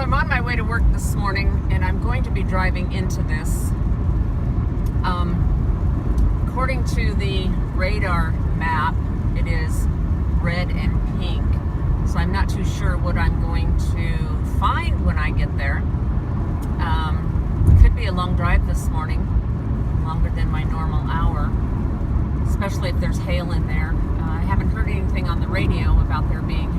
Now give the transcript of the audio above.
So I'm on my way to work this morning, and I'm going to be driving into this. According to the radar map, it is red and pink. So I'm not too sure what I'm going to find when I get there. Could be a long drive this morning, longer than my normal hour, especially if there's hail in there. I haven't heard anything on the radio about there being